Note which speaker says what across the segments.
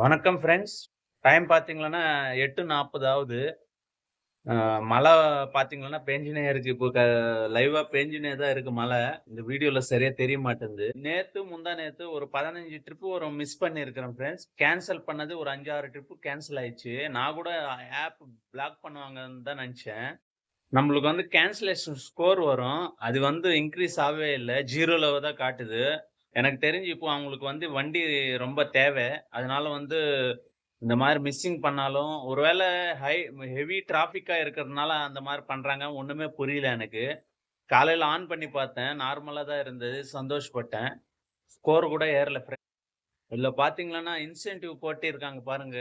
Speaker 1: வணக்கம் friends. Time பார்த்தீங்கன்னா 8:40 ஆவுது. மழை பார்த்தீங்கன்னா பேஞ்சுனே இருக்கு. இப்போ லைவா பேஞ்சுனே தான் இருக்கு மழை. இந்த வீடியோல சரியா தெரிய மாட்டேன்து. நேத்து, முந்தா நேத்து ஒரு 15 ட்ரிப் மிஸ் பண்ணியிருக்கிறேன் ஃப்ரெண்ட்ஸ். கேன்சல் பண்ணது ஒரு 5, 6 ட்ரிப் கேன்சல் ஆயிடுச்சு. நான் கூட ஆப் பிளாக் பண்ணுவாங்கன்னு தான் நெனச்சேன். நம்மளுக்கு கேன்சலேஷன் ஸ்கோர் வரும். அது இன்கிரீஸ் ஆகவே இல்ல. 0ல தான் காட்டுது. எனக்கு தெரிஞ்சு இப்போ அவங்களுக்கு வண்டி ரொம்ப தேவை. அதனால இந்த மாரி மிஸ்ஸிங் பண்ணாலும், ஒருவேள ஹை ஹெவி டிராஃபிக்கா இருக்கிறதுனால அந்த மாரி பண்றாங்க. ஒண்ணுமே புரியல எனக்கு. காலையில ஆன் பண்ணி பார்த்தேன். நார்மலா தான் இருந்தது. சந்தோஷப்பட்டேன். ஸ்கோர் கூட ஏறல இதுல பார்த்தீங்கன்னா, இன்சென்டிவ் போட்டிருக்காங்க பாருங்க.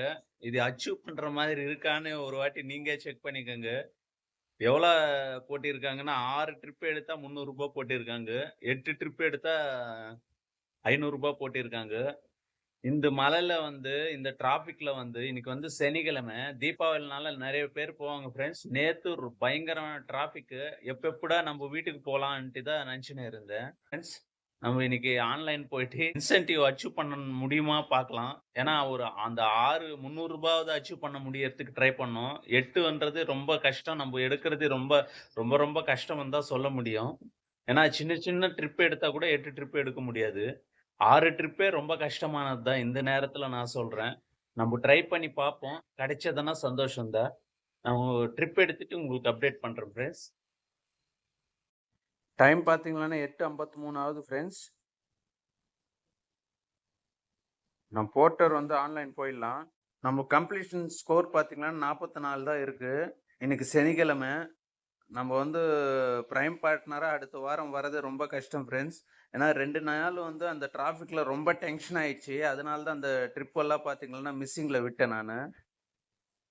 Speaker 1: இது அச்சீவ் பண்ற மாதிரி இருக்கான்னு ஒரு வாட்டி நீங்க செக் பண்ணிக்கங்க. எவ்வளோ போட்டிருக்காங்கன்னா, 6 ட்ரிப் எடுத்தா ரூ. 300 போட்டிருக்காங்க. 8 ட்ரிப் எடுத்தா ரூ. 500 போட்டிருக்காங்க. இந்த மழையில இந்த டிராபிக்ல இன்னைக்கு சனிக்கிழமை தீபாவளினால நிறைய பேர் போவாங்க ஃப்ரெண்ட்ஸ். நேத்து ஒரு பயங்கரமான டிராபிக். எப்படா நம்ம வீட்டுக்கு போலான்ட்டு தான் நினைச்சுன்னு இருந்தேன் ஃப்ரெண்ட்ஸ். நம்ம இன்னைக்கு ஆன்லைன் போயிட்டு இன்சென்டிவ் அச்சீவ் பண்ண முடியுமா பார்க்கலாம். ஏன்னா அந்த 300 அச்சீவ் பண்ண முடியறதுக்கு ட்ரை பண்ணோம். 8ன்றது ரொம்ப கஷ்டம். நம்ம எடுக்கிறது ரொம்ப ரொம்ப ரொம்ப கஷ்டம் தான் சொல்ல முடியும். ஏன்னா சின்ன சின்ன ட்ரிப் எடுத்தா கூட 8 ட்ரிப் எடுக்க முடியாது. 6 ட்ரிப்பே ரொம்ப கஷ்டமானது தான் இந்த நேரத்துல நான் சொல்றேன். நம்ம ட்ரை பண்ணி பார்ப்போம். கிடைச்சதுன்னா சந்தோஷம் தான். நான் ட்ரிப் எடுத்துட்டு உங்களுக்கு அப்டேட் பண்றேன் ஃப்ரெண்ட்ஸ். டைம் பாத்தீங்கன்னா 8:53 ஆகுது ஃப்ரெண்ட்ஸ். நம்ம போர்ட்டர் ஆன்லைன் போயிடலாம். நம்ம கம்ப்ளீஷன் ஸ்கோர் பாத்தீங்கன்னா 44 தான் இருக்கு. இன்னைக்கு சனிக்கிழமை. நம்ம பிரைம் பார்ட்னரா அடுத்த வாரம் வரது ரொம்ப கஷ்டம் ஃப்ரெண்ட்ஸ். ஏன்னா 2 நாள் அந்த டிராஃபிக்ல ரொம்ப டென்ஷன் ஆயிடுச்சு. அதனால தான் அந்த ட்ரிப் எல்லாம் பாத்தீங்கன்னா மிஸ்ஸிங்ல விட்டேன் நானு.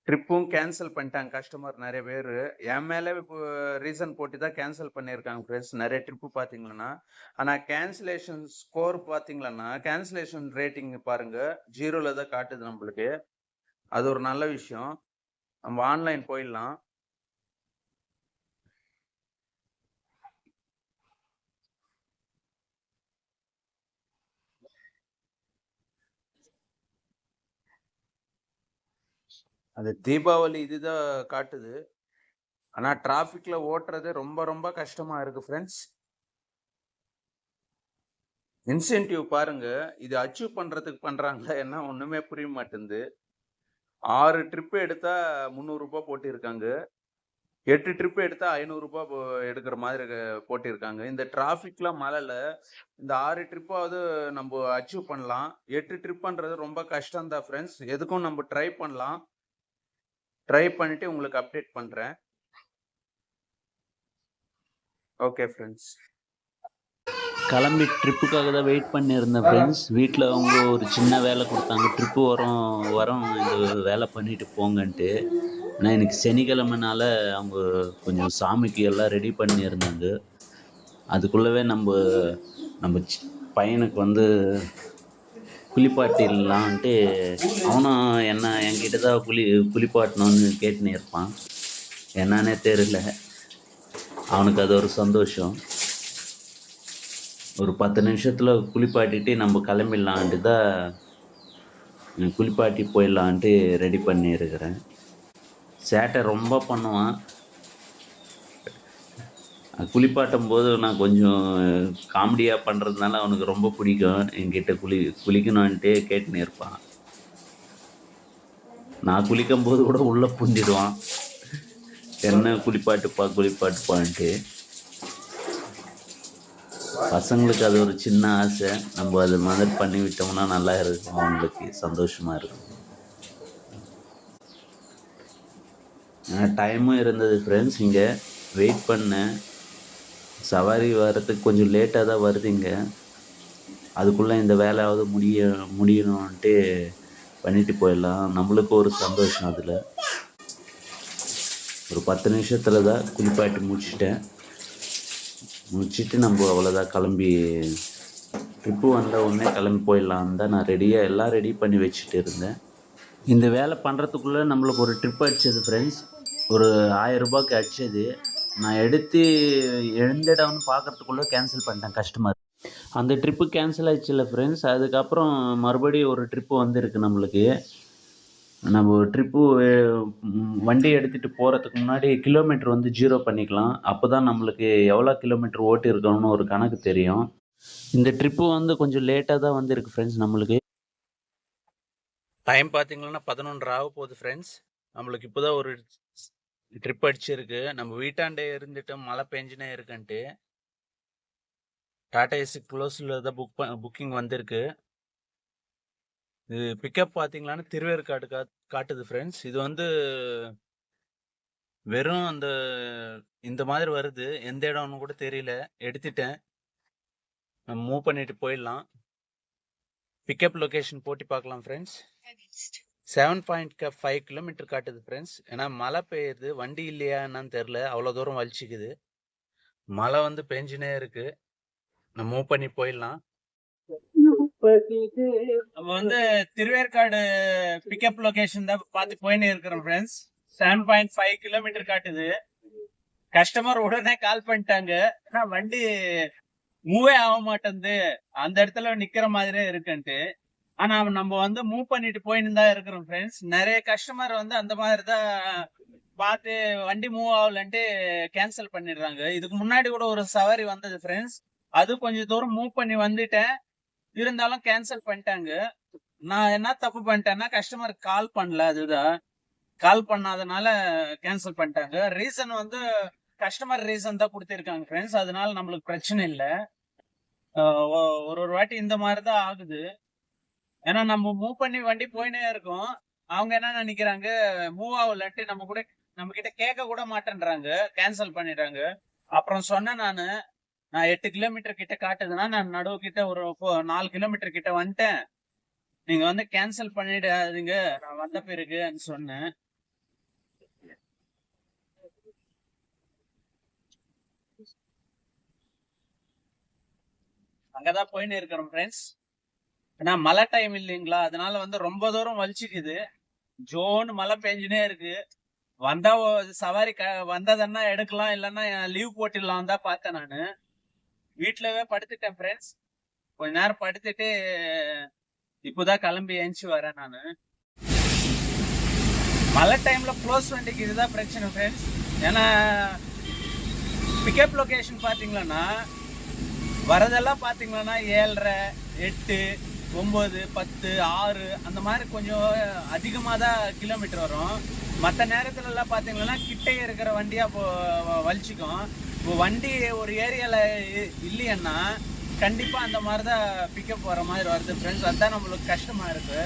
Speaker 1: ட்ரிப்பும் கேன்சல் பண்ணிட்டாங்க கஸ்டமர் நிறைய பேர். என் மேலே இப்போ ரீசன் போட்டு தான் கேன்சல் பண்ணியிருக்காங்க ஃப்ரெண்ட்ஸ் நிறைய ட்ரிப்பு பார்த்தீங்கன்னா. ஆனால் கேன்சலேஷன் ஸ்கோர் பார்த்தீங்கன்னா கேன்சலேஷன் ரேட்டிங் பாருங்க 0ல தான் காட்டுது நம்மளுக்கு. அது ஒரு நல்ல விஷயம். நம்ம ஆன்லைன் போயிடலாம். அது தீபாவளி இதுதான் காட்டுது. ஆனால் டிராஃபிக்ல ஓட்டுறது ரொம்ப ரொம்ப கஷ்டமா இருக்கு ஃப்ரெண்ட்ஸ். இன்சென்டிவ் பாருங்க, இது அச்சீவ் பண்றதுக்கு பண்றாங்களா என்ன ஒண்ணுமே புரிய மாட்டேங்குது. 6 ட்ரிப் எடுத்தா ரூ. 300 போட்டிருக்காங்க. 8 ட்ரிப் எடுத்தா ரூ. 500 எடுக்கிற மாதிரி போட்டிருக்காங்க. இந்த டிராஃபிக்ல மழைல இந்த 6 ட்ரிப்பாவது நம்ம அச்சீவ் பண்ணலாம். 8 ட்ரிப்ன்றது ரொம்ப கஷ்டம் தான் ஃப்ரெண்ட்ஸ். எதுக்கும் நம்ம ட்ரை பண்ணலாம். ட்ரை பண்ணிட்டு உங்களுக்கு அப்டேட் பண்றேன். Okay friends.
Speaker 2: கிளம்பி ட்ரிப்புக்காக தான் வெயிட் பண்ணியிருந்தேன் ஃப்ரெண்ட்ஸ். வீட்டில் அவங்க ஒரு சின்ன வேலை கொடுத்தாங்க. ட்ரிப்பு வரோம் இந்த வேலை பண்ணிட்டு போங்கன்ட்டு. ஆனால் எனக்கு சனிக்கிழமைனால அவங்க கொஞ்சம் சாமிக்கு எல்லாம் ரெடி பண்ணியிருந்தாங்க. அதுக்குள்ளவே நம்ம பையனுக்கு குளிப்பாட்டிடலான்ட்டு அவனும் என்கிட்ட தான் குளிப்பாட்டணும்னு கேட்டுன்னு இருப்பான். என்னன்னே தெரியல, அவனுக்கு அது ஒரு சந்தோஷம். ஒரு 10 நிமிஷத்தில் குளிப்பாட்டிட்டு நம்ம கிளம்பிடலான்ட்டு தான் குளிப்பாட்டி போயிடலான்ட்டு ரெடி பண்ணியிருக்கிறேன். சேட்டை ரொம்ப பண்ணுவான். குளிப்பாட்டும் போது நான் கொஞ்சம் காமெடியாக பண்ணுறதுனால அவனுக்கு ரொம்ப பிடிக்கும். என்கிட்ட குளிக்கணுன்ட்டு கேட்டுன்னு இருப்பான். நான் குளிக்கும் போது கூட உள்ளே புந்திடுவான், என்ன குளிப்பாட்டுப்பான்ட்டு. பசங்களுக்கு அது ஒரு சின்ன ஆசை. நம்ம அது மாதிரி பண்ணி விட்டோம்னா நல்லா இருக்கும், அவங்களுக்கு சந்தோஷமாக இருக்கும். டைமும் இருந்தது ஃப்ரெண்ட்ஸ். இங்கே வெயிட் பண்ணேன். சவாரி வர்றதுக்கு கொஞ்சம் லேட்டாக தான் வருது இங்கே. அதுக்குள்ளே இந்த வேலையாவது முடியணுன்ட்டு பண்ணிட்டு போயிடலாம். நம்மளுக்கு ஒரு சந்தோஷம் அதில். ஒரு 10 நிமிஷத்தில் தான் குளிப்பாட்டி முடிச்சுட்டு நம்ம அவ்வளோதான் கிளம்பி ட்ரிப்பு வந்த உடனே கிளம்பி போயிடலான்னு தான் நான் எல்லாம் ரெடி பண்ணி வச்சுட்டு இருந்தேன். இந்த வேலை பண்ணுறதுக்குள்ளே நம்மளுக்கு ஒரு ட்ரிப் அடிச்சது ஃப்ரெண்ட்ஸ். ஒரு 1000 அடிச்சது. நான் எடுத்து எழுந்த இடம்னு பார்க்கறதுக்குள்ளே கேன்சல் பண்ணிட்டேன் கஸ்டமர். அந்த ட்ரிப்பு கேன்சல் ஆயிடுச்சுல்ல ஃப்ரெண்ட்ஸ். அதுக்கப்புறம் மறுபடியும் ஒரு ட்ரிப்பு வந்திருக்கு நம்மளுக்கு. நம்ம ட்ரிப்பு வண்டி எடுத்துகிட்டு போகிறதுக்கு முன்னாடி கிலோமீட்டர் வந்து 0 பண்ணிக்கலாம். அப்போ தான் நம்மளுக்கு எவ்வளோ கிலோமீட்டர் ஓட்டியிருக்கோம்னு ஒரு கணக்கு தெரியும். இந்த ட்ரிப்பு வந்து கொஞ்சம் லேட்டாக தான் வந்திருக்கு ஃப்ரெண்ட்ஸ் நம்மளுக்கு.
Speaker 1: டைம் பார்த்தீங்கன்னா 11:30 ஆக போகுது ஃப்ரெண்ட்ஸ். நம்மளுக்கு இப்போ தான் ஒரு ட்ரிப் அடிச்சிருக்கு. நம்ம வீட்டாண்டே இருந்துட்டு மழை பெஞ்சுனே இருக்குன்ட்டு டாடா ஏசி க்ளோஸில் தான் புக்கிங் வந்திருக்கு. இது பிக்கப் பார்த்தீங்களான்னா திருவேற்காடு காட்டுது ஃப்ரெண்ட்ஸ். இது வந்து வெறும் இந்த மாதிரி வருது. எந்த இடம்னு கூட தெரியல. எடுத்துட்டேன். நம்ம மூவ் பண்ணிட்டு போயிடலாம். பிக்கப் லொகேஷன் போட்டு பார்க்கலாம் ஃப்ரெண்ட்ஸ். 7.5 கிலோமீட்டர் காட்டுது ஃப்ரெண்ட்ஸ். ஏன்னா மழை பெய்யுது, வண்டி இல்லையா என்னன்னு தெரில, அவ்வளோ தூரம் வலிச்சிக்குது. மழை வந்து பெஞ்சுனே இருக்கு. நம்ம மூவ் பண்ணி போயிடலாம். நம்ம வந்து திருவேற்காடு பிக்கப் லொகேஷன் தான் பார்த்து போயின்னு இருக்கிறோம் ஃப்ரெண்ட்ஸ். 7.5 கிலோமீட்டர் காட்டுது. கஸ்டமர் உடனே கால் பண்ணிட்டாங்க. ஆனா வண்டி மூவே ஆக மாட்டேங்குது, அந்த இடத்துல நிக்கிற மாதிரியே இருக்குன்ட்டு. ஆனா நம்ம வந்து மூவ் பண்ணிட்டு போயின்னு தான் இருக்கிறோம் ஃப்ரெண்ட்ஸ். நிறைய கஸ்டமர் வந்து அந்த மாதிரி தான் பார்த்து வண்டி மூவ் ஆகலன்ட்டு கேன்சல் பண்ணிடுறாங்க. இதுக்கு முன்னாடி கூட ஒரு சவாரி வந்தது ஃப்ரெண்ட்ஸ். அது கொஞ்சம் தூரம் மூவ் பண்ணி வந்துட்டேன், இருந்தாலும் கேன்சல் பண்ணிட்டாங்க. நான் என்ன தப்பு பண்ணிட்டேன்னா கஸ்டமருக்கு கால் பண்ணல. அதுதான் கால் பண்ணாதனால கேன்சல் பண்ணிட்டாங்க. ரீசன் வந்து கஸ்டமர் ரீசன் தான் கொடுத்திருக்காங்க ஃப்ரெண்ட்ஸ். அதனால நம்மளுக்கு பிரச்சனை இல்லை. ஒரு வாட்டி இந்த மாதிரி தான் ஆகுது. ஏன்னா நம்ம மூவ் பண்ணி வண்டி போயினே இருக்கோம். அவங்க என்ன நினைக்கிறாங்க, மூவ் ஆகலன்ட்டு நம்ம கிட்ட கேட்க கூட மாட்டேன்றாங்க, கேன்சல் பண்ணிடுறாங்க. அப்புறம் சொன்னேன் நான் 8 கிலோமீட்டர் கிட்ட காட்டுதுன்னா நான் நடுவு கிட்ட ஒரு 4 கிலோமீட்டர் கிட்ட வந்துட்டேன், நீங்க வந்து கேன்சல் பண்ணிடாதீங்க நான் வந்த பிறகு சொன்னேன். அங்கதான் போயின்னு இருக்கிறோம் ஃப்ரெண்ட்ஸ். ஏன்னா மழை டைம் இல்லைங்களா, அதனால வந்து ரொம்ப தூரம் வலிச்சுக்குது. ஜோன்னு மழை பெஞ்சுனே இருக்கு. வந்தா சவாரி வந்ததுன்னா எடுக்கலாம், இல்லைன்னா லீவ் போட்டுடலாம் தான் பார்த்தேன். நானு வீட்டுலவே படுத்துட்டேன் ஃப்ரெண்ட்ஸ். கொஞ்ச நேரம் படுத்துட்டு இப்போதான் கிளம்பி ஏஞ்சி வரேன் நானு. மழை டைம்ல க்ளோஸ் வண்டிக்கு இதுதான் பிரச்சனை ஃப்ரெண்ட்ஸ். ஏன்னா பிக்கப் லொகேஷன் பாத்தீங்கன்னா வரதெல்லாம் பாத்தீங்கன்னா 7:30, 8, 9, 10, 6 அந்த மாதிரி கொஞ்சம் அதிகமாக தான் கிலோமீட்டர் வரும். மற்ற நேரத்துல எல்லாம் பாத்தீங்கன்னா கிட்டே இருக்கிற வண்டியா வலிச்சிக்கும். இப்போ வண்டி ஒரு ஏரியால இல்லையன்னா கண்டிப்பா அந்த மாதிரி தான் பிக்கப் வர மாதிரி வருது ஃப்ரெண்ட்ஸ். அதுதான் நம்மளுக்கு கஷ்டமா இருக்கு.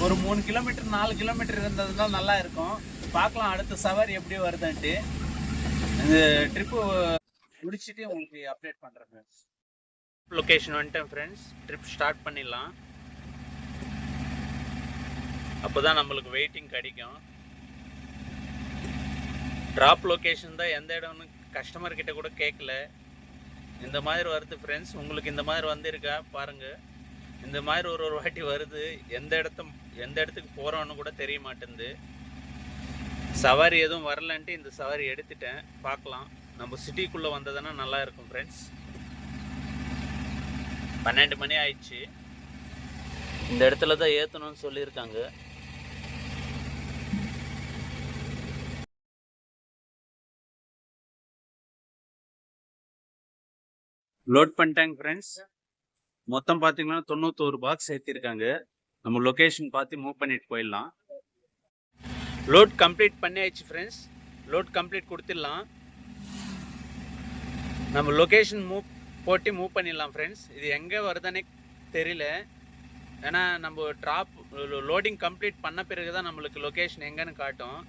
Speaker 1: ஒரு 3 கிலோமீட்டர் 4 கிலோமீட்டர் இருந்ததுன்னா நல்லா இருக்கும். பார்க்கலாம் அடுத்த சவாரி எப்படி வருதுன்ட்டு. இந்த ட்ரிப்பு முடிச்சுட்டு உங்களுக்கு அப்டேட் பண்றேன் ஃப்ரெண்ட்ஸ். லொகேஷன் வந்துட்டேன் ஃப்ரெண்ட்ஸ். ட்ரிப் ஸ்டார்ட் பண்ணிடலாம். அப்போதான் நம்மளுக்கு வெயிட்டிங் கிடைக்கும். ட்ராப் லொகேஷன் தான் எந்த இடம்னு கஸ்டமர் கிட்ட கூட கேட்கல. இந்த மாதிரி வருது ஃப்ரெண்ட்ஸ். உங்களுக்கு இந்த மாதிரி வந்திருக்கா பாருங்க. இந்த மாதிரி ஒரு வாட்டி வருது. எந்த இடத்துக்கு போறோம்னு கூட தெரிய மாட்டேங்குது. சவாரி எதுவும் வரலன்ட்டு இந்த சவாரி எடுத்துட்டேன். பார்க்கலாம், நம்ம சிட்டிக்குள்ள வந்ததுன்னா நல்லா இருக்கும் ஃப்ரெண்ட்ஸ். 12 மணி ஆயிடுச்சு. இந்த இடத்துல தான் ஏற்றணும்னு சொல்லியிருக்காங்க. லோட் பண்ணிட்டாங்க ஃப்ரெண்ட்ஸ். மொத்தம் பார்த்தீங்கன்னா 91 பாக்ஸ் ஏற்றிருக்காங்க. நம்ம லொக்கேஷன் பார்த்து மூவ் பண்ணிட்டு போயிடலாம். லோட் கம்ப்ளீட் பண்ணியாச்சு ஃப்ரெண்ட்ஸ். லோட் கம்ப்ளீட் கொடுத்துடலாம். நம்ம லொக்கேஷன் போட்டு மூவ் பண்ணிடலாம் ஃப்ரெண்ட்ஸ். இது எங்கே வருதுன்னே தெரியல. ஏன்னா நம்ம லோடிங் கம்ப்ளீட் பண்ண பிறகு தான் நம்மளுக்கு லொக்கேஷன் எங்கன்னு காட்டும்.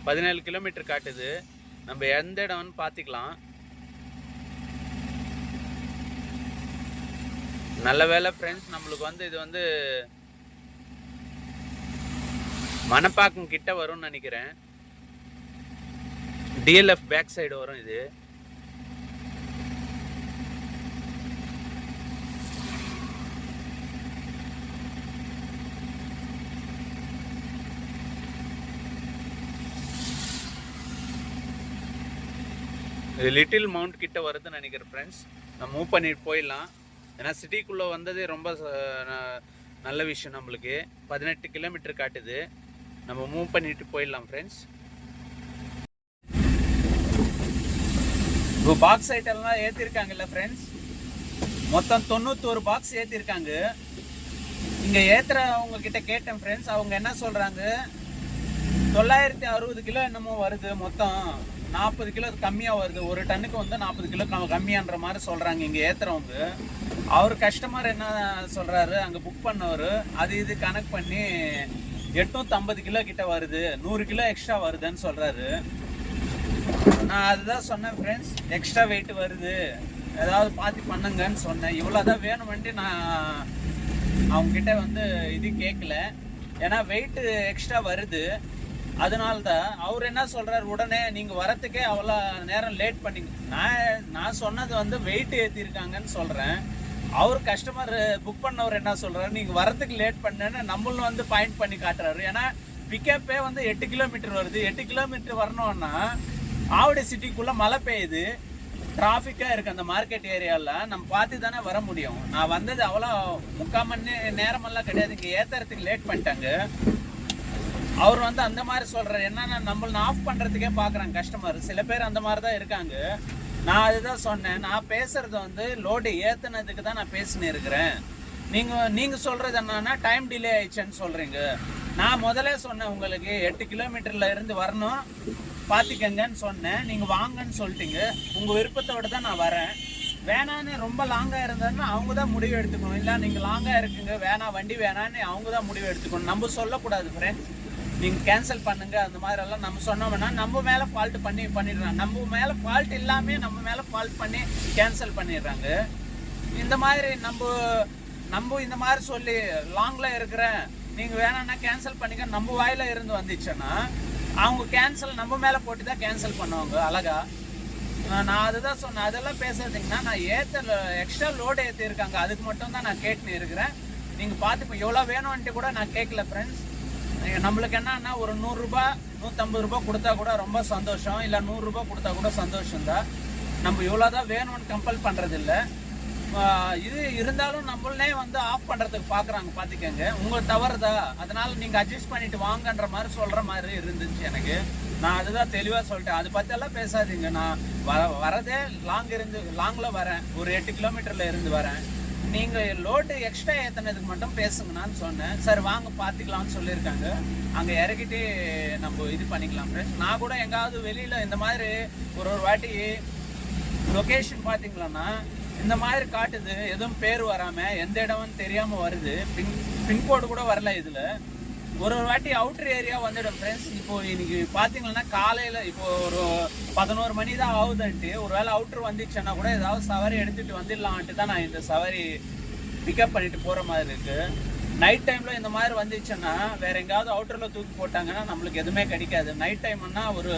Speaker 1: 17 கிலோமீட்டர் காட்டுது. நம்ம எந்த இடம்னு பார்த்துக்கலாம். நல்ல வேலை ஃப்ரெண்ட்ஸ், நம்மளுக்கு வந்து இது வந்து மணப்பாக்கம் கிட்ட வரும்னு நினைக்கிறேன். டிஎல்எஃப் பேக் சைடு வரும் இது. இது லிட்டில் மவுண்ட் கிட்ட வருதுன்னு நினைக்கிறேன் ஃப்ரெண்ட்ஸ். நம்ம மூவ் பண்ணிட்டு போயிடலாம். ஏன்னா சிட்டிக்குள்ளே வந்ததே ரொம்ப நல்ல விஷயம். நம்மளுக்கு 18 கிலோமீட்டர் காட்டுது. நம்ம மூவ் பண்ணிட்டு போயிடலாம் ஃப்ரெண்ட்ஸ். இப்போ பாக்ஸ் ஐட்டம்லாம் ஏற்றிருக்காங்கல்ல ஃப்ரெண்ட்ஸ், மொத்தம் 91 பாக்ஸ் ஏற்றிருக்காங்க. இங்கே ஏற்றுறவங்க கிட்ட கேட்டேன் ஃப்ரெண்ட்ஸ், அவங்க என்ன சொல்கிறாங்க, 960 கிலோ என்னமோ வருது, மொத்தம் 40 கிலோ கம்மியாக வருது, ஒரு டன்னுக்கு வந்து 40 கிலோ கம்மியான்ற மாதிரி சொல்கிறாங்க இங்கே ஏற்றுறவங்க. அவர் கஸ்டமர் என்ன சொல்கிறாரு, அங்கே புக் பண்ணவர் அது இது கணக்கு பண்ணி 850 கிலோ கிட்ட வருது, 100 கிலோ எக்ஸ்ட்ரா வருதுன்னு சொல்கிறாரு. நான் அதுதான் சொன்னேன் ஃப்ரெண்ட்ஸ், எக்ஸ்ட்ரா வெயிட் வருது, ஏதாவது பார்த்து பண்ணுங்கன்னு சொன்னேன். இவ்வளோதான் வேணுமென்ட்டு நான் அவங்கக்கிட்ட வந்து இது கேட்கல, ஏன்னா வெயிட்டு எக்ஸ்ட்ரா வருது. அதனால தான் அவர் என்ன சொல்கிறார், உடனே நீங்கள் வரத்துக்கே அவ்வளோ நேரம் லேட் பண்ணிங்க. நான் சொன்னது வந்து வெயிட் ஏற்றிருக்காங்கன்னு சொல்கிறேன். அவர் கஸ்டமர் புக் பண்ணவர் என்ன சொல்கிறாரு, நீங்கள் வரத்துக்கு லேட் பண்ணேன்னு நம்மளும் வந்து பாயிண்ட் பண்ணி காட்டுறாரு. ஏன்னா பிக்கப்பே வந்து 8 கிலோமீட்டர் வருது. 8 கிலோமீட்டர் வரணும்னா ஆவடி சிட்டிக்குள்ளே மழை பெய்யுது, டிராஃபிக்காக இருக்குது அந்த மார்க்கெட் ஏரியாவில், நம்ம பார்த்து தானே வர முடியும். நான் வந்தது அவ்வளோ 3/4 மணி நேரமெல்லாம் கிடையாது, இங்கே ஏற்றுறதுக்கு லேட் பண்ணிட்டாங்க. அவர் வந்து அந்த மாதிரி சொல்கிறார். என்னன்னா நம்மள ஆஃப் பண்ணுறதுக்கே பார்க்குறாங்க கஸ்டமர். சில பேர் அந்த மாதிரி தான் இருக்காங்க. நான் அதுதான் சொன்னேன், நான் பேசுகிறது வந்து லோடு ஏற்றுனதுக்கு தான் நான் பேசினு இருக்கிறேன். நீங்கள் சொல்கிறது என்னன்னா டைம் டிலே ஆயிடுச்சுன்னு சொல்கிறீங்க. நான் முதலே சொன்னேன் உங்களுக்கு 8 கிலோமீட்டரில் இருந்து வரணும் பார்த்துக்கங்கன்னு சொன்னேன். நீங்கள் வாங்கன்னு சொல்லிட்டீங்க. உங்கள் விருப்பத்தோடு தான் நான் வரேன். வேணான்னு ரொம்ப லாங்காக இருந்ததுன்னா அவங்க தான் முடிவு எடுத்துக்கணும். இல்லை நீங்கள் லாங்காக இருக்குங்க வேணாம் வண்டி வேணான்னு அவங்க தான் முடிவு எடுத்துக்கணும். நம்ம சொல்லக்கூடாது ஃப்ரெண்ட்ஸ், நீங்கள் கேன்சல் பண்ணுங்க அந்த மாதிரிலாம் நம்ம சொன்னோம்னா நம்ம மேலே ஃபால்ட் பண்ணிடுறாங்க. நம்ம மேலே ஃபால்ட் இல்லாமல் நம்ம மேலே ஃபால்ட் பண்ணி கேன்சல் பண்ணிடுறாங்க. இந்த மாதிரி நம்ம இந்த மாதிரி சொல்லி லாங்கில் இருக்கிறேன் நீங்கள் வேணான்னா கேன்சல் பண்ணிக்க நம்ம வாயில் இருந்து வந்துச்சுன்னா அவங்க கேன்சல் நம்ம மேலே போட்டு தான் கேன்சல் பண்ணுவாங்க அழகா. நான் அதுதான் சொன்னேன், அதெல்லாம் பேசுறதுங்கன்னா நான் எக்ஸ்ட்ரா லோடு ஏற்றிருக்காங்க, அதுக்கு மட்டும் தான் நான் கேட்டுன்னு இருக்கிறேன். நீங்கள் பார்த்து இப்போ எவ்வளோ வேணும்ன்ட்டு கூட நான் கேட்கல ஃப்ரெண்ட்ஸ். நம்மளுக்கு என்னன்னா ஒரு 100 ரூபாய் 150 ரூபாய் கொடுத்தா கூட ரொம்ப சந்தோஷம், இல்லை 100 ரூபாய் கொடுத்தா கூட சந்தோஷம்தான். நம்ம இவ்வளோதான் வேணும்னு கம்பல் பண்ணுறதில்ல. இது இருந்தாலும் நம்மளே வந்து ஆஃப் பண்ணுறதுக்கு பார்க்குறாங்க பார்த்துக்கங்க. உங்களுக்கு தவறுதா, அதனால் நீங்கள் அட்ஜஸ்ட் பண்ணிட்டு வாங்கன்ற மாதிரி சொல்கிற மாதிரி இருந்துச்சு எனக்கு. நான் அதுதான் தெளிவாக சொல்லிட்டேன், அது பற்றியெல்லாம் பேசாதீங்க. நான் வரதே லாங்கில் வரேன், ஒரு 8 கிலோமீட்டரில் இருந்து வரேன். நீங்கள் லோடு எக்ஸ்ட்ரா ஏற்றினதுக்கு மட்டும் பேசுங்கண்ணான்னு சொன்னேன். சரி வாங்க பார்த்துக்கலாம்னு சொல்லியிருக்காங்க. அங்கே இறக்கிட்டு நம்ம இது பண்ணிக்கலாம் ஃப்ரெண்ட்ஸ். நான் கூட எங்காவது வெளியில் இந்த மாதிரி ஒரு வாட்டி லொக்கேஷன் பார்த்தீங்களான்னா இந்த மாதிரி காட்டுது, எதுவும் பேர் வராமல் எந்த இடம்னு தெரியாமல் வருது, பின்கோடு கூட வரல. இதில் ஒரு வாட்டி அவுட்ரு ஏரியா வந்துடும் ஃப்ரெண்ட்ஸ். இப்போது இன்னைக்கு பார்த்தீங்கன்னா காலையில் இப்போ ஒரு 11 மணி தான் ஆகுதுன்ட்டு ஒரு வேளை அவுட்ரு வந்துச்சுன்னா கூட ஏதாவது சவாரி எடுத்துகிட்டு வந்துடலான்ட்டு தான் நான் இந்த சவாரி பிக்கப் பண்ணிட்டு போகிற மாதிரி இருக்குது. நைட் டைமில் இந்த மாதிரி வந்துச்சுன்னா வேறு எங்கேயாவது அவுட்டரில் தூக்கி போட்டாங்கன்னா நம்மளுக்கு எதுவுமே கிடைக்காது. நைட் டைம்னா ஒரு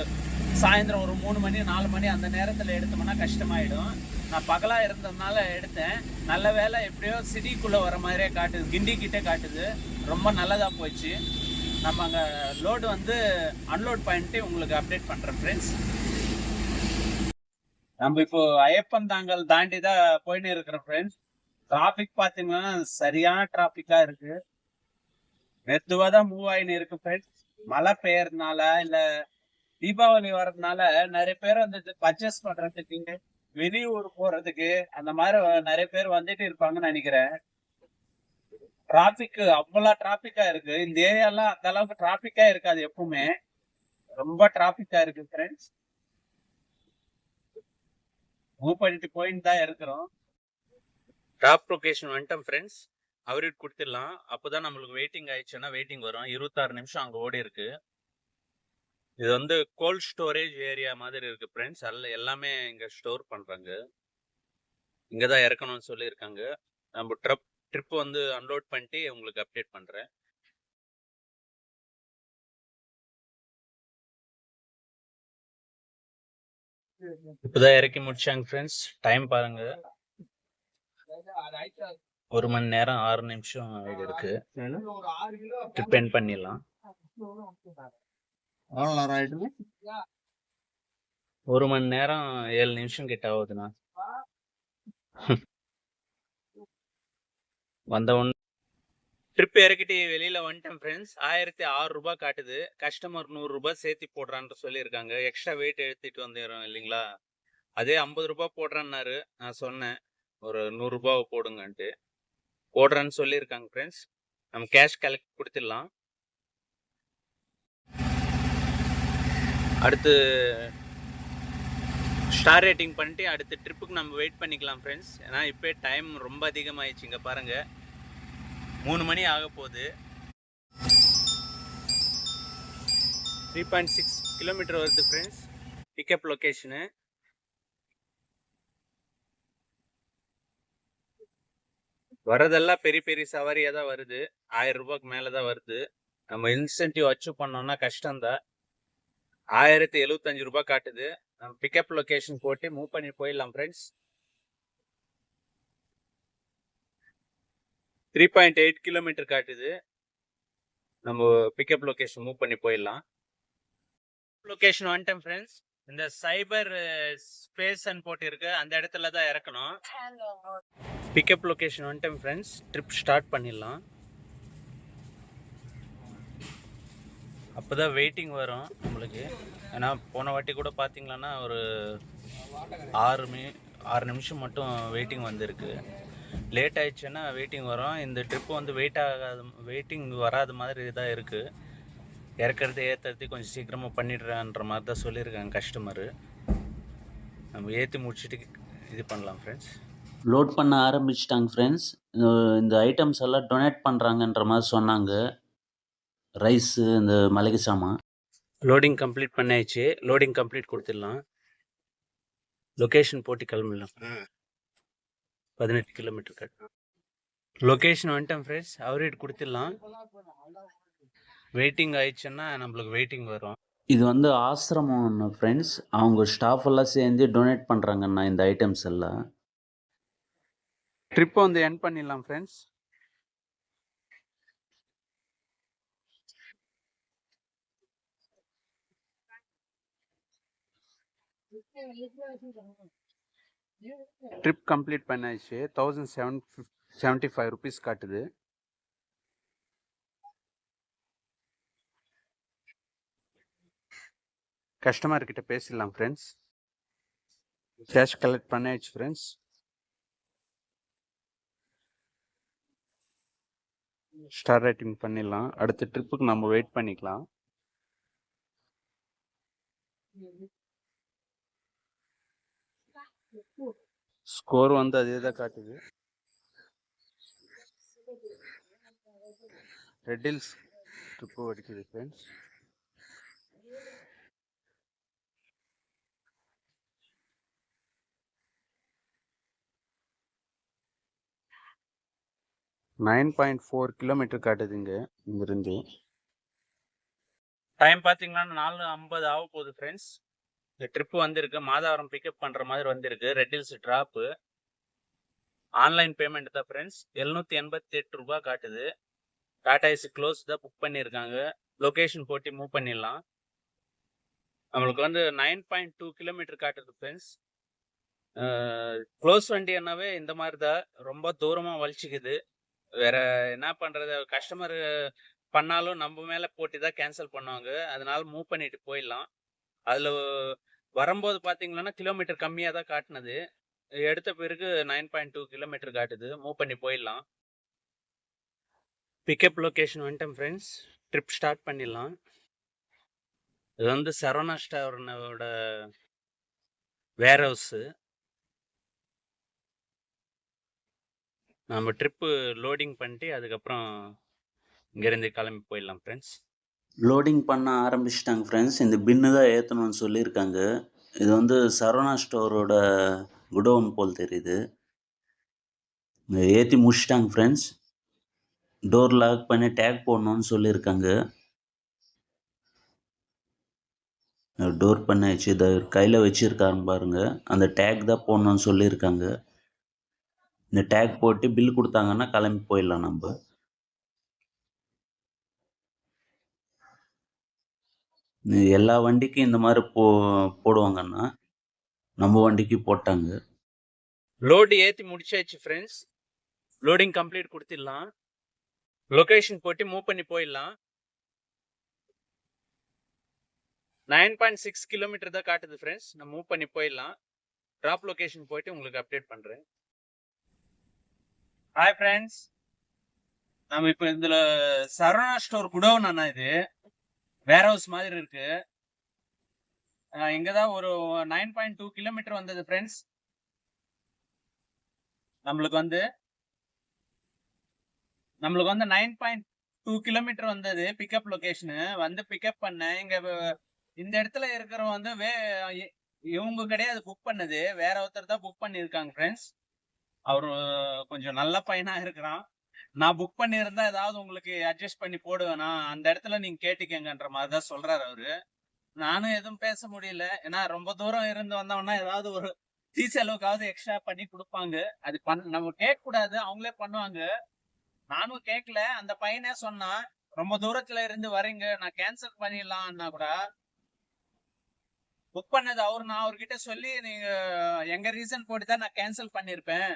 Speaker 1: சாயந்தரம் ஒரு 3 மணி 4 மணி அந்த நேரத்தில் எடுத்தோம்னா கஷ்டமாயிடும். நான் பகலாக இருந்ததுனால எடுத்தேன். நல்ல வேலை எப்படியோ சிட்டிக்குள்ளே வர மாதிரியே காட்டுது, கிண்டி கிட்டே காட்டுது. ரொம்ப நல்லதாக போச்சு. நம்ம அங்கே லோடு வந்து அன்லோட் பண்ணிட்டு உங்களுக்கு அப்டேட் பண்ணுறேன் ஃப்ரெண்ட்ஸ். நம்ம இப்போ ஐயப்பன் தாங்கல் தாண்டி தான் போயின்னு இருக்கிறோம் ஃப்ரெண்ட்ஸ். டிராஃபிக் பார்த்தீங்கன்னா சரியான டிராஃபிக்காக இருக்கு. மெதுவாக தான் மூவ் ஆகின்னு இருக்கு ஃப்ரெண்ட்ஸ். மழை பெய்யறதுனால இல்லை தீபாவளி வர்றதுனால நிறைய பேர் வந்து பர்ச்சேஸ் பண்றதுக்கு வெளியூர் போறதுக்கு அந்த மாதிரி நிறைய பேர் வந்துட்டு இருப்பாங்கன்னு நினைக்கிறேன். டிராபிக் அவ்வளோ டிராபிக்கா இருக்கு. இந்த ஏரியாலாம் அந்த அளவுக்கு டிராபிக்கா இருக்காது, எப்பவுமே ரொம்ப டிராபிக்கா இருக்கு ஃப்ரெண்ட்ஸ். மூவ் பண்ணிட்டு போயிட்டு தான் இருக்கிறோம். டாப் லொகேஷன் வந்துட்டோம் ஃப்ரெண்ட்ஸ். அவருக்கு கொடுத்துடலாம். அப்போதான் நம்மளுக்கு வெயிட்டிங் ஆயிடுச்சுன்னா வெயிட்டிங் வரும். 26 நிமிஷம் அங்கே ஓடி இருக்கு. இது வந்து கோல்ட் ஸ்டோரேஜ் ஏரியா மாதிரி இருக்கு ஃப்ரெண்ட்ஸ். எல்லாமே இங்க ஸ்டோர் பண்றாங்க. இங்கதான் இறக்கணும்னு சொல்லியிருக்காங்க. நம்ம ட்ரிப் வந்து அன்லோட் பண்ணிட்டு உங்களுக்கு அப்டேட் பண்றேன். இப்பதான் இறக்கி முடிச்சாங்க ஃப்ரெண்ட்ஸ். டைம் பாருங்க, 1 மணி நேரம் 6 நிமிஷம் இருக்கு. ட்ரிப் எண்ட் பண்ணிடலாம். 1 மணி நேரம் 7 நிமிஷம் கிட்ட ஆகுதுண்ணா. வந்த உடனே ட்ரிப் இறக்கிட்டு வெளியில வந்துட்டேன் ஃப்ரெண்ட்ஸ். 1006 ரூபாய் காட்டுது. கஸ்டமர் 100 ரூபாய் சேர்த்து போடுறான்னு சொல்லியிருக்காங்க. எக்ஸ்ட்ரா வெயிட் எடுத்துட்டு வந்துடுறோம் இல்லைங்களா? அதே 50 ரூபாய் போடுறேன்னாரு. நான் சொன்னேன் ஒரு 100 ரூபாய் போடுங்கன்ட்டு. போடுறேன்னு சொல்லியிருக்காங்க ஃப்ரெண்ட்ஸ். நம்ம கேஷ் கலெக்ட் கொடுத்துடலாம். அடுத்து ஸ்டார் ரேட்டிங் பண்ணிட்டு அடுத்த ட்ரிப்புக்கு நம்ம வெயிட் பண்ணிக்கலாம் ஃப்ரெண்ட்ஸ். ஏன்னா இப்போ டைம் ரொம்ப அதிகமாகிடுச்சு. இங்கே பாருங்கள் 3 மணி ஆக போகுது. 3.6 கிலோமீட்டர் வருது ஃப்ரெண்ட்ஸ் பிக்கப் லொக்கேஷனு. வரதெல்லாம் பெரிய பெரிய சவாரியாக தான் வருது. 1000 ரூபாய்க்கு மேலே தான் வருது. நம்ம இன்சென்டிவ் அச்சீவ் பண்ணோம்னா கஷ்டம்தான். 1075 ரூபாய் காட்டுது. நம்ம பிக்கப் லொக்கேஷன் போட்டு மூவ் பண்ணி போயிடலாம் ஃப்ரெண்ட்ஸ். 3.8 கிலோமீட்டர் காட்டுது. நம்ம பிக்கப் லொக்கேஷன் மூவ் பண்ணி போயிடலாம். லொக்கேஷன் வந்துட்டேன் ஃப்ரெண்ட்ஸ். இந்த சைபர் ஸ்பேஸ் போட்டு இருக்கு அந்த இடத்துல தான் இறக்கணும். பிக்கப் லொக்கேஷன் வந்துட்டேன் ஃப்ரெண்ட்ஸ். ட்ரிப் ஸ்டார்ட் பண்ணிடலாம். அப்போ தான் வெயிட்டிங் வரும் நம்மளுக்கு. ஏன்னா போன வாட்டி கூட பார்த்தீங்களன்னா ஒரு 6 நிமிஷம் மட்டும் வெயிட்டிங் வந்திருக்கு. லேட் ஆயிடுச்சுன்னா வெயிட்டிங் வரும். இந்த ட்ரிப்பு வந்து வெயிட்டிங் வராத மாதிரி தான் இருக்குது. இறக்கிறது ஏற்றுறது கொஞ்சம் சீக்கிரமாக பண்ணிடுறேன்ற மாதிரி தான் சொல்லியிருக்காங்க கஸ்டமரு. நம்ம ஏற்றி முடிச்சுட்டு இது பண்ணலாம் ஃப்ரெண்ட்ஸ்.
Speaker 2: லோட் பண்ண ஆரம்பிச்சிட்டாங்க ஃப்ரெண்ட்ஸ். இந்த ஐட்டம்ஸ் எல்லாம் டொனேட் பண்ணுறாங்கன்ற மாதிரி சொன்னாங்க. ரைஸு, இந்த மளிகை சாமான்.
Speaker 1: லோடிங் கம்ப்ளீட் பண்ணியாச்சு. லோடிங் கம்ப்ளீட் கொடுத்துடலாம். லொக்கேஷன் போட்டு கிளம்பிடலாம். 18 கிலோமீட்டர் கட்டணும். லொக்கேஷன் வந்துட்டேன் ஃப்ரெண்ட்ஸ். அவர்கிட்ட கொடுத்துடலாம். வெயிட்டிங் ஆயிடுச்சுன்னா நம்மளுக்கு வெயிட்டிங் வரும்.
Speaker 2: இது வந்து ஆசிரமம் ஃப்ரெண்ட்ஸ். அவங்க ஸ்டாஃப் எல்லாம் சேர்ந்து டொனேட் பண்ணுறாங்கண்ணா இந்த ஐட்டம்ஸ் எல்லாம்.
Speaker 1: ட்ரிப்பை வந்து எண்ட் பண்ணிடலாம் ஃப்ரெண்ட்ஸ். ட்ரிப் கம்ப்ளீட் பண்ணாச்சு. 1775 ருபீஸ் காட்டுது. கஸ்டமர் கிட்ட பேசிடலாம் ஃப்ரெண்ட்ஸ். கேஷ் கலெக்ட் பண்ணியாச்சு ஃப்ரெண்ட்ஸ். ஸ்டார் ரேட்டிங் பண்ணிடலாம். அடுத்த ட்ரிப்புக்கு நம்ம வெயிட் பண்ணிக்கலாம். ஸ்கோர் வந்து அதே தான் காட்டுது. ரெட் ஹில்ஸ் ட்ரிப்பு அடிக்குது ஃப்ரெண்ட்ஸ். $9.4 கிலோமீட்டர் காட்டுதுங்க இங்கிருந்து. டைம் பார்த்தீங்கன்னா 4:50 ஆக போகுது ஃப்ரெண்ட்ஸ். இந்த ட்ரிப்பு வந்திருக்கு. மாதாவரம் பிக்கப் பண்ணுற மாதிரி வந்திருக்கு. Red hills drop. Online payment தான் ஃப்ரெண்ட்ஸ். 788 ரூபாய் காட்டுது. டாடா ஏசி க்ளோஸ் தான் புக் பண்ணியிருக்காங்க. லொக்கேஷன் போட்டு மூவ் பண்ணிடலாம். நம்மளுக்கு வந்து 9.2 கிலோமீட்டர் காட்டுது ஃப்ரெண்ட்ஸ். க்ளோஸ் வண்டி என்னவே இந்த மாதிரி தான் ரொம்ப தூரமாக வலிச்சிக்குது. வேற என்ன பண்ணுறது? கஸ்டமர் பண்ணாலும் நம்ம மேலே போட்டு தான் கேன்சல் பண்ணுவாங்க. அதனால மூவ் பண்ணிட்டு போயிடலாம். அதில் வரும்போது பார்த்தீங்கன்னா கிலோமீட்டர் கம்மியாக தான் காட்டுனது. எடுத்த பிறகு 9.2 கிலோமீட்டர் காட்டுது. மூவ் பண்ணி போயிடலாம். பிக்கப் லொக்கேஷன் வந்துட்டேன் ஃப்ரெண்ட்ஸ். ட்ரிப் ஸ்டார்ட் பண்ணிடலாம். இது வந்து சரவணா ஸ்டோரோட வேர் ஹவுஸு. நம்ம ட்ரிப்பு லோடிங் பண்ணிட்டு அதுக்கப்புறம் இங்கேருந்து கிளம்பி போயிடலாம் ஃப்ரெண்ட்ஸ்.
Speaker 2: லோடிங் பண்ண ஆரம்பிச்சிட்டாங்க ஃப்ரெண்ட்ஸ். இந்த பின்னு தான் ஏற்றணும்னு சொல்லியிருக்காங்க. இது வந்து சரவணா ஸ்டோரோட குடோன் போல் தெரியுது. ஏற்றி முடிச்சிட்டாங்க ஃப்ரெண்ட்ஸ். டோர் லாக் பண்ணி டேக் போடணும்னு சொல்லியிருக்காங்க. டோர் பண்ணியாச்சு. இதை கையில் வச்சுருக்காங்க பாருங்கள். அந்த டேக் தான் போடணும்னு சொல்லியிருக்காங்க. இந்த டேக் போட்டு பில் கொடுத்தாங்கன்னா கிளம்பி போயிடலாம் நம்ம. எல்லா வண்டிக்கும் இந்த மாதிரி போடுவாங்கன்னா நம்ம வண்டிக்கு போட்டாங்க.
Speaker 1: லோடு ஏற்றி முடிச்சாச்சு ஃப்ரெண்ட்ஸ். லோடிங் கம்ப்ளீட் கொடுத்துடலாம். லொகேஷன் போட்டு மூவ் பண்ணி போயிடலாம். 9.6 கிலோமீட்டர் தான் காட்டுது ஃப்ரெண்ட்ஸ். நான் மூவ் பண்ணி போயிடலாம். டிராப் லொகேஷன் போயிட்டு உங்களுக்கு அப்டேட் பண்றேன். ஹாய் ஃப்ரெண்ட்ஸ், நம்ம இப்போ இதுல சரவணா ஸ்டோர் குடோன் அண்ணா, இது வேர் ஹவுஸ் மாதிரி இருக்கு. இங்கதான் ஒரு 9.2 கிலோமீட்டர் வந்தது ஃப்ரெண்ட்ஸ். நம்மளுக்கு வந்து 9.2 கிலோமீட்டர் வந்தது பிக்கப் லொகேஷனு. வந்து பிக்கப் பண்ணேன். இந்த இடத்துல இருக்கிறவங்க வந்து இவங்க கிடையாது புக் பண்ணது, வேற ஒருத்தர் தான் புக் பண்ணியிருக்காங்க ஃப்ரெண்ட்ஸ். அவரு கொஞ்சம் நல்ல பையனா இருக்கிறான். நான் புக் பண்ணியிருந்தா ஏதாவது உங்களுக்கு அட்ஜஸ்ட் பண்ணி போடுவேனா, அந்த இடத்துல நீங்க கேட்டுக்கங்கன்ற மாதிரி தான் சொல்றாரு அவரு. நானும் எதுவும் பேச முடியல, ஏன்னா ரொம்ப தூரம் இருந்து வந்தோம்னா ஏதாவது ஒரு டீ செலவுக்காவது எக்ஸ்ட்ரா பண்ணி கொடுப்பாங்க. அது நம்ம கேட்க கூடாது, அவங்களே பண்ணுவாங்க. நானும் கேட்கல. அந்த பையனே சொன்னான், ரொம்ப தூரத்துல இருந்து வரீங்க, நான் கேன்சல் பண்ணிடலாம்னா கூட புக் பண்ணது அவரு. நான் அவர்கிட்ட சொல்லி நீங்க எங்க ரீசன் போட்டு தான் நான் கேன்சல் பண்ணிருப்பேன்,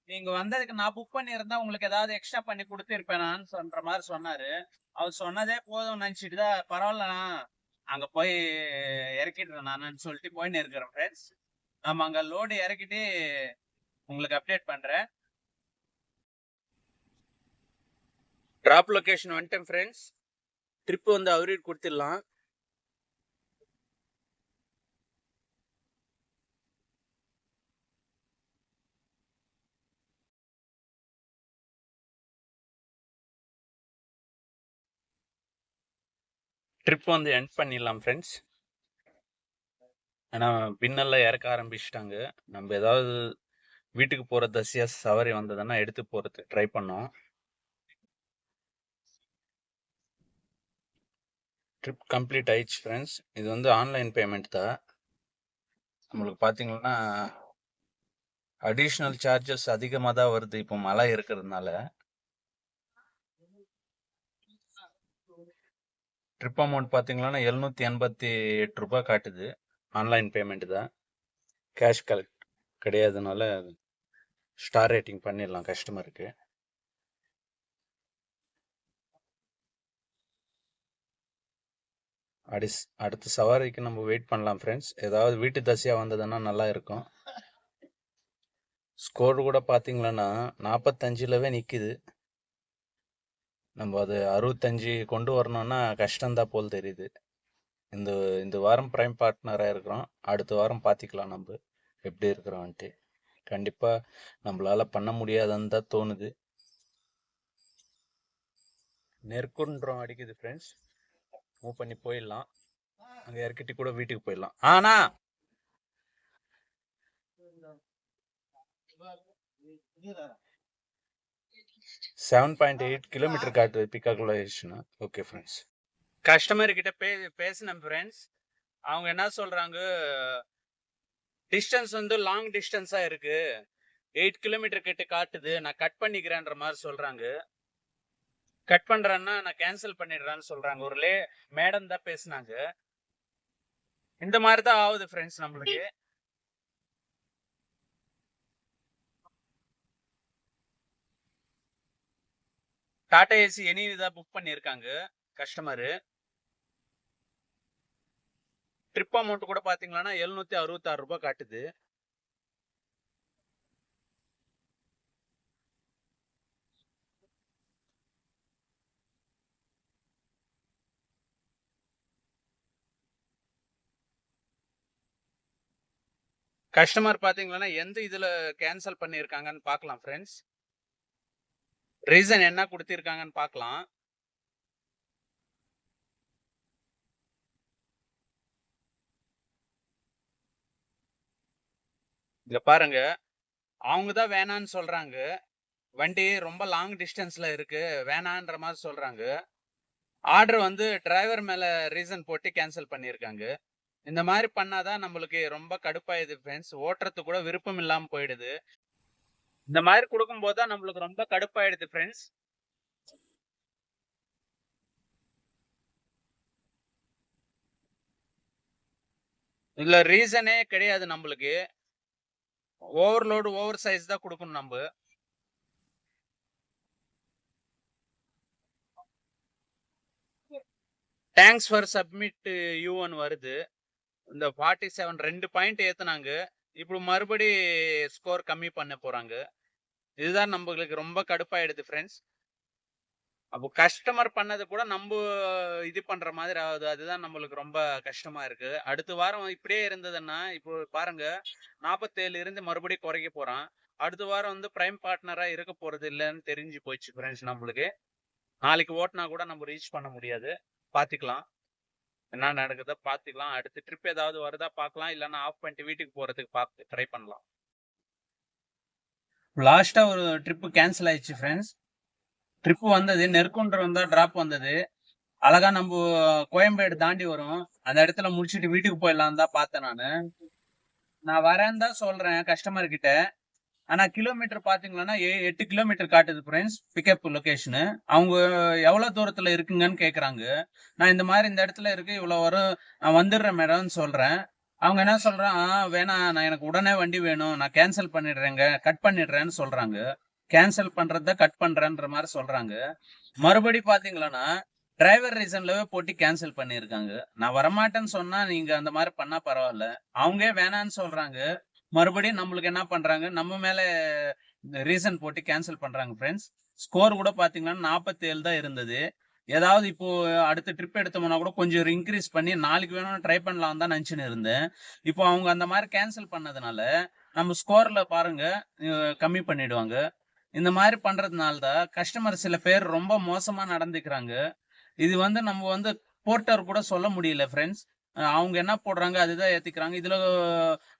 Speaker 1: நீங்க வந்ததுக்கு நான் புக் பண்ணியிருந்தா உங்களுக்கு ஏதாவது எக்ஸ்ட்ரா பண்ணி கொடுத்துருப்பேனான்னு சொல்ற மாதிரி சொன்னாரு. அவர் சொன்னதே போதும் நினைச்சிட்டு தான் பரவாயில்ல அங்க போய் இறக்கிடுறேன் நானு சொல்லிட்டு போயின்னு இருக்கிறேன் ஃப்ரெண்ட்ஸ். நம்ம அங்க லோடு இறக்கிட்டு உங்களுக்கு அப்டேட் பண்றேன். டிராப் லொகேஷன் வந்துட்டேன் ஃப்ரெண்ட்ஸ். ட்ரிப் வந்து அவருக்கு கொடுத்துடலாம். ட்ரிப் வந்து எண்ட் பண்ணிடலாம் ஃப்ரெண்ட்ஸ். ஏன்னா பின்னெல்லாம் இறக்க ஆரம்பிச்சிட்டாங்க. நம்ம ஏதாவது வீட்டுக்கு போற தசியா சவாரி வந்ததுன்னா எடுத்து போறதுக்கு ட்ரை பண்ணோம். ட்ரிப் கம்ப்ளீட் ஆயிடுச்சு ஃப்ரெண்ட்ஸ். இது வந்து ஆன்லைன் பேமெண்ட் தான். நம்மளுக்கு பார்த்தீங்கன்னா அடிஷ்னல் சார்ஜஸ் அதிகமாக தான் வருது இப்போ மழை இருக்கிறதுனால. ட்ரிப் அமௌண்ட் பார்த்தீங்கன்னா 788 ரூபாய் காட்டுது. ஆன்லைன் பேமெண்ட் தான், கேஷ் கலெக்ட் கிடையாதுனால ஸ்டார் ரேட்டிங் பண்ணிடலாம் கஸ்டமருக்கு. அடுத்த சவாரிக்கு நம்ம வெயிட் பண்ணலாம் ஃப்ரெண்ட்ஸ். ஏதாவது வீட்டு தசையாக வந்ததுன்னா நல்லா இருக்கும். ஸ்கோர் கூட பார்த்தீங்கன்னா 45லவே நிற்கிது. நம்ம அது 65 கொண்டு வரணும்னா கஷ்டம்தான் போல் தெரியுது. இந்த இந்த வாரம் ப்ரைம் பார்ட்னராக இருக்கிறோம். அடுத்த வாரம் பார்த்திக்கலாம் நம்ம எப்படி இருக்கிறோன்ட்டு. கண்டிப்பாக நம்மளால் பண்ண முடியாதுன்னு தான் தோணுது. நெருக்குன்றம் அடிக்குது ஃப்ரெண்ட்ஸ். மூவ் பண்ணி போயிடலாம். அங்கே இறக்கிட்டு கூட வீட்டுக்கு போயிடலாம். ஆனா 7.8 கிலோமீட்டர் காட்டுது பிக்கப். ஓகே ஃப்ரெண்ட்ஸ், கஸ்டமர் கிட்ட பேசினேன் ஃப்ரெண்ட்ஸ். அவங்க என்ன சொல்றாங்க, டிஸ்டன்ஸ் வந்து லாங் டிஸ்டன்ஸா இருக்கு, 8 கிலோமீட்டர் கிட்ட காட்டுது, நான் கட் பண்ணிக்கிறேன்ற மாதிரி சொல்றாங்க. கட் பண்றேன்னா நான் கேன்சல் பண்ணிடுறேன்னு சொல்றாங்க. ஒரு மேடம் தான் பேசினாங்க. இந்த மாதிரி தான் ஆகுது ஃப்ரெண்ட்ஸ் நம்மளுக்கு. டாடா ஏசி எனி தான் புக் பண்ணியிருக்காங்க கஸ்டமரு. ட்ரிப் அமௌண்ட் கூட பாத்தீங்கன்னா 766 ரூபாய் காட்டுது. கஸ்டமர் பாத்தீங்கன்னா எந்த இதுல கேன்சல் பண்ணியிருக்காங்கன்னு பார்க்கலாம் ஃப்ரெண்ட்ஸ். ரீசன் என்ன கொடுத்திருக்காங்கன்னு பார்க்கலாம். இங்க பாருங்க, அவங்க தான் வேணான்னு சொல்றாங்க. வண்டி ரொம்ப லாங் டிஸ்டன்ஸ்ல இருக்கு, வேணான்ற மாதிரி சொல்றாங்க. ஆர்டர் வந்து டிரைவர் மேல ரீசன் போட்டு கேன்சல் பண்ணியிருக்காங்க. இந்த மாதிரி பண்ணாதான் நம்மளுக்கு ரொம்ப கடுப்பாயுது ஃப்ரெண்ட்ஸ். ஓட்டுறதுக்கு கூட விருப்பம் இல்லாம போயிடுது. இந்த மாதிரி கொடுக்கும் போது தான் நம்மளுக்கு ரொம்ப கடுப்பாயிடுது ஃப்ரெண்ட்ஸ். இதுல ரீசனே கிடையாது நம்மளுக்கு. ஓவர்லோடு ஓவர் சைஸ் தான் கொடுக்கணும் நம்ம. தேங்க்ஸ் ஃபார் சப்மிட் யூ1 வருது. இந்த 47 2 பாயிண்ட் ஏத்துனாங்க. இப்போ மறுபடி ஸ்கோர் கம்மி பண்ண போறாங்க. இதுதான் நம்மளுக்கு ரொம்ப கடுப்பாயிடுது ஃப்ரெண்ட்ஸ். அப்போ கஸ்டமர் பண்ணது கூட நம்ப இது பண்ற மாதிரி ஆகுது. அதுதான் நம்மளுக்கு ரொம்ப கஷ்டமா இருக்கு. அடுத்த வாரம் இப்படியே இருந்ததுன்னா, இப்போ பாருங்க 47 இருந்து மறுபடியும் குறைக்க போறான். அடுத்த வாரம் வந்து பிரைம் பார்ட்னரா இருக்க போறது இல்லன்னு தெரிஞ்சு போச்சு ஃப்ரெண்ட்ஸ் நம்மளுக்கு. நாளைக்கு ஓட்டுனா கூட நம்ம ரீச் பண்ண முடியாது. பாத்துக்கலாம். என்ன நடக்குதோ பாத்துக்கலாம். அடுத்த ட்ரிப் ஏதாவது வருதா பாக்கலாம். இல்லன்னா ஆஃப் பண்ணிட்டு வீட்டுக்கு போறதுக்கு ட்ரை பண்ணலாம். லாஸ்டா ஒரு ட்ரிப் கேன்சல் ஆயிடுச்சு ஃப்ரெண்ட்ஸ். ட்ரிப் வந்தது நெற்குன்றம் தான் டிராப் வந்தது. அழகா நம்ம கோயம்பேடு தாண்டி வரும். அந்த இடத்துல முடிச்சுட்டு வீட்டுக்கு போயிடலாம் தான் பார்த்தேன் நான் வரேன்னு தான் சொல்றேன் கஸ்டமர் கிட்ட. ஆனா கிலோமீட்டர் பாத்தீங்கன்னா 8 கிலோமீட்டர் காட்டுது ஃப்ரெண்ட்ஸ் பிக்கப் லொகேஷனு. அவங்க எவ்வளவு தூரத்துல இருக்குங்கன்னு கேக்குறாங்க. நான் இந்த மாதிரி இந்த இடத்துல இருக்கு இவ்வளவு வரும் நான் வந்துடுறேன் மேடம்னு சொல்றேன். அவங்க என்ன சொல்றான், வேணாம் நான் எனக்கு உடனே வண்டி வேணும் நான் கேன்சல் பண்ணிடுறேங்க கட் பண்ணிடுறேன்னு சொல்றாங்க. கேன்சல் பண்றத கட் பண்றேன்ற மாதிரி சொல்றாங்க. மறுபடி பாத்தீங்களன்னா டிரைவர் ரீசன்லவே போட்டு கேன்சல் பண்ணிருக்காங்க. நான் வரமாட்டேன்னு சொன்னா நீங்க அந்த மாதிரி பண்ணா பரவாயில்ல. அவங்க வேணான்னு சொல்றாங்க. மறுபடியும் நம்மளுக்கு என்ன பண்றாங்க, நம்ம மேல ரீசன் போட்டு கேன்சல் பண்றாங்க ஃப்ரெண்ட்ஸ். ஸ்கோர் கூட பாத்தீங்கன்னா 47 தான் இருந்தது. ஏதாவது இப்போ அடுத்த ட்ரிப் எடுத்தோம்னா கூட கொஞ்சம் இன்க்ரீஸ் பண்ணி நாளைக்கு வேணும் ட்ரை பண்ணலாம் தான் நினைச்சுன்னு இருந்தேன். இப்போ அவங்க அந்த மாதிரி கேன்சல் பண்ணதுனால நம்ம ஸ்கோர்ல பாருங்க கம்மி பண்ணிடுவாங்க. இந்த மாதிரி பண்றதுனால தான் கஸ்டமர் சில பேர் ரொம்ப மோசமா நடந்துக்கிறாங்க. இது வந்து நம்ம வந்து போர்ட்டர் கூட சொல்ல முடியல ஃப்ரெண்ட்ஸ். அவங்க என்ன போடுறாங்க அதுதான் ஏத்திக்கிறாங்க. இதுல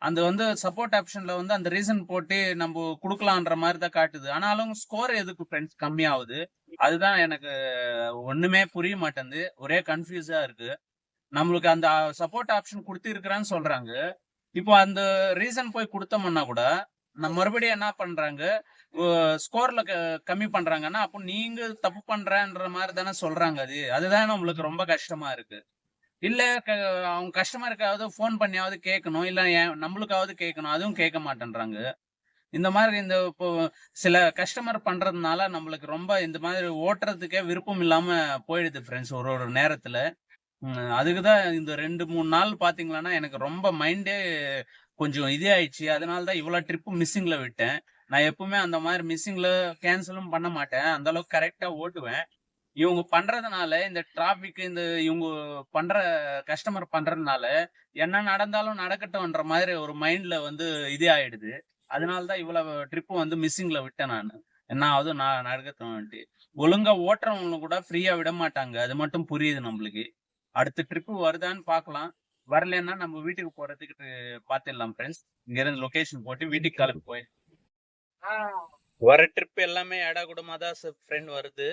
Speaker 1: அந்த வந்து சப்போர்ட் ஆப்ஷன்ல வந்து அந்த ரீசன் போட்டு நம்ம குடுக்கலான்ற மாதிரி தான் காட்டுது. ஆனாலும் ஸ்கோர் எதுக்கு ஃப்ரெண்ட்ஸ் கம்மியாகுது? அதுதான் எனக்கு ஒண்ணுமே புரிய மாட்டேங்குது. ஒரே கன்ஃபியூஸா இருக்கு. நம்மளுக்கு அந்த சப்போர்ட் ஆப்ஷன் கொடுத்திருக்கிறான்னு சொல்றாங்க. இப்போ அந்த ரீசன் போய் கொடுத்தோம்னா கூட நம்ம மறுபடியும் என்ன பண்றாங்க, ஸ்கோர்ல கம்மி பண்றாங்கன்னா அப்போ நீங்க தப்பு பண்றன்ற மாதிரி தானே சொல்றாங்க. அதுதான் நம்மளுக்கு ரொம்ப கஷ்டமா இருக்கு. இல்ல அவங்க கஸ்டமருக்காவது ஃபோன் பண்ணியாவது கேட்கணும். இல்ல நம்மளுக்காவது கேட்கணும். அதுவும் கேட்க மாட்டேன்றாங்க. இந்த மாதிரி இந்த இப்போ சில கஸ்டமர் பண்றதுனால நம்மளுக்கு ரொம்ப இந்த மாதிரி ஓட்டுறதுக்கே விருப்பம் இல்லாம போயிடுது ஃப்ரெண்ட்ஸ் ஒரு ஒரு நேரத்துல. அதுக்குதான் இந்த 2-3 நாள் பாத்தீங்கன்னா எனக்கு ரொம்ப மைண்டே கொஞ்சம் இதே ஆயிடுச்சு. அதனால தான் இவ்வளவு ட்ரிப் மிஸ்ஸிங்ல விட்டேன். நான் எப்பவுமே அந்த மாதிரி மிஸ்ஸிங்ல கேன்சலும் பண்ண மாட்டேன். அந்த அளவுக்கு கரெக்டா ஓட்டுவேன். இவங்க பண்றதுனால இந்த டிராபிக் இந்த இவங்க பண்ற கஸ்டமர் பண்றதுனால என்ன நடந்தாலும் நடக்கட்டும்ன்ற மாதிரி ஒரு மைண்ட்ல வந்து இதே ஆயிடுது. அதனாலதான் இவ்வளவு ட்ரிப் வந்து மிஸ்ஸிங்ல விட்டேன் நான். என்ன ஆகுது நான் நடக்கட்டும்ட்டு. ஒழுங்கா ஓட்டுறவங்க கூட ஃப்ரீயா விட மாட்டாங்க. அது மட்டும் புரியுது நம்மளுக்கு. அடுத்த ட்ரிப் வருதான்னு பாக்கலாம். வரலன்னா நம்ம வீட்டுக்கு போறதுக்கு பாத்துடலாம் ஃப்ரெண்ட்ஸ். இங்க இருந்து லொகேஷன் போட்டு வீட்டுக்கு கிளம்பி போய் வர ட்ரிப் எல்லாமே ஏடாகூடமா தான் ஃப்ரெண்ட் வருது.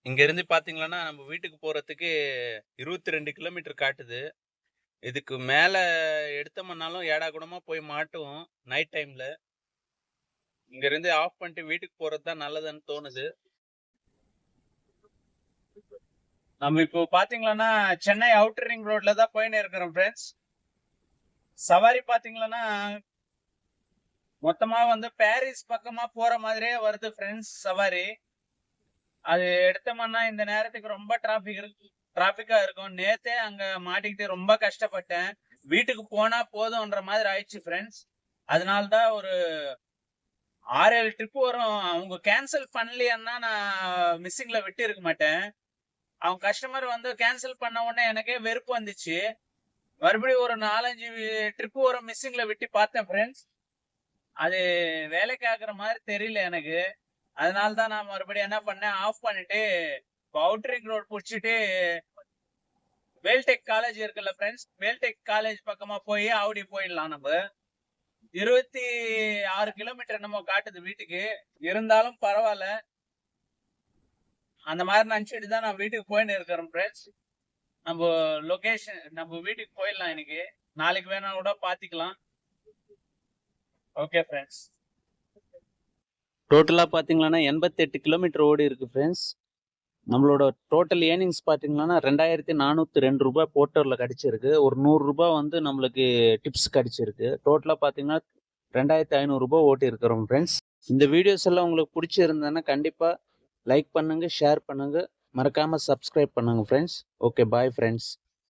Speaker 1: இங்க இருந்து பாத்தீங்கன்னா நம்ம வீட்டுக்கு போறதுக்கு 22 கிலோமீட்டர் காட்டுது. இதுக்கு மேல எடுத்தோம்னாலும் ஏடாகூடமா போய் மாட்டுவோம் நைட் டைம்ல. இங்க இருந்து ஆஃப் பண்ணிட்டு வீட்டுக்கு போறதுதான் நல்லதுன்னு தோணுது. நம்ம இப்போ பாத்தீங்கன்னா சென்னை அவுட்டர் ரிங் ரோட்ல தான் போயின்னு இருக்கிறோம் ஃப்ரெண்ட்ஸ். சவாரி பாத்தீங்கன்னா மொத்தமா வந்து பாரிஸ் பக்கமா போற மாதிரியே வருது ஃப்ரெண்ட்ஸ் சவாரி. அது எடுத்தோம்னா இந்த நேரத்துக்கு ரொம்ப டிராபிக்கா இருக்கும். நேத்தே அங்க மாட்டிக்கிட்டு ரொம்ப கஷ்டப்பட்டேன். வீட்டுக்கு போனா போதும்ன்ற மாதிரி ஆயிடுச்சு ஃப்ரெண்ட்ஸ். அதனாலதான் ஒரு 6-7 ட்ரிப் வரும். அவங்க கேன்சல் பண்ணலைன்னா நான் மிஸ்ஸிங்ல விட்டு இருக்க மாட்டேன். அவங்க கஸ்டமர் வந்து கேன்சல் பண்ண உடனே எனக்கே வெறுப்பு வந்துச்சு. மறுபடியும் ஒரு 4-5 ட்ரிப் ஒரு மிஸ்ஸிங்ல விட்டு பார்த்தேன் ஃப்ரெண்ட்ஸ். அது வேலைக்கு ஆகுற மாதிரி தெரியல எனக்கு. அதனாலதான் நான் மறுபடியும் என்ன பண்ணேன், ஆஃப் பண்ணிட்டு அவுட்டரிங் ரோட் புடிச்சிட்டு வேல்டெக் காலேஜ் இருக்குல்ல ஃப்ரெண்ட்ஸ், வேல்டெக் காலேஜ் பக்கமா போய் ஆவடி போயிடலாம். நம்ம 26 கிலோமீட்டர் நம்ம காட்டுது வீட்டுக்கு. இருந்தாலும் பரவாயில்ல, அந்த மாதிரி நினைச்சிட்டு தான் நான் வீட்டுக்கு போயின்னு இருக்கிறேன் ஃப்ரெண்ட்ஸ். நம்ம லொகேஷன் நம்ம வீட்டுக்கு போயிடலாம். இன்னைக்கு நாளைக்கு வேணா கூட பாத்துக்கலாம். Okay friends.
Speaker 2: டோட்டலாக பார்த்தீங்கன்னா 88 கிலோமீட்டர் ஓடி இருக்கு ஃப்ரெண்ட்ஸ். நம்மளோட டோட்டல் ஏர்னிங்ஸ் பார்த்தீங்கன்னா 2402 ரூபாய் போர்ட்டரில் கிடச்சிருக்கு. ஒரு 100 ரூபாய் வந்து நம்மளுக்கு டிப்ஸ் கிடச்சிருக்கு. டோட்டலாக பார்த்தீங்கன்னா 2500 ரூபாய் ஓட்டி இருக்கிறோம் ஃப்ரெண்ட்ஸ். இந்த வீடியோஸ் எல்லாம் உங்களுக்கு பிடிச்சிருந்ததுன்னா கண்டிப்பாக லைக் பண்ணுங்கள், ஷேர் பண்ணுங்கள், மறக்காமல் சப்ஸ்கிரைப் பண்ணுங்கள் ஃப்ரெண்ட்ஸ். Okay, bye friends.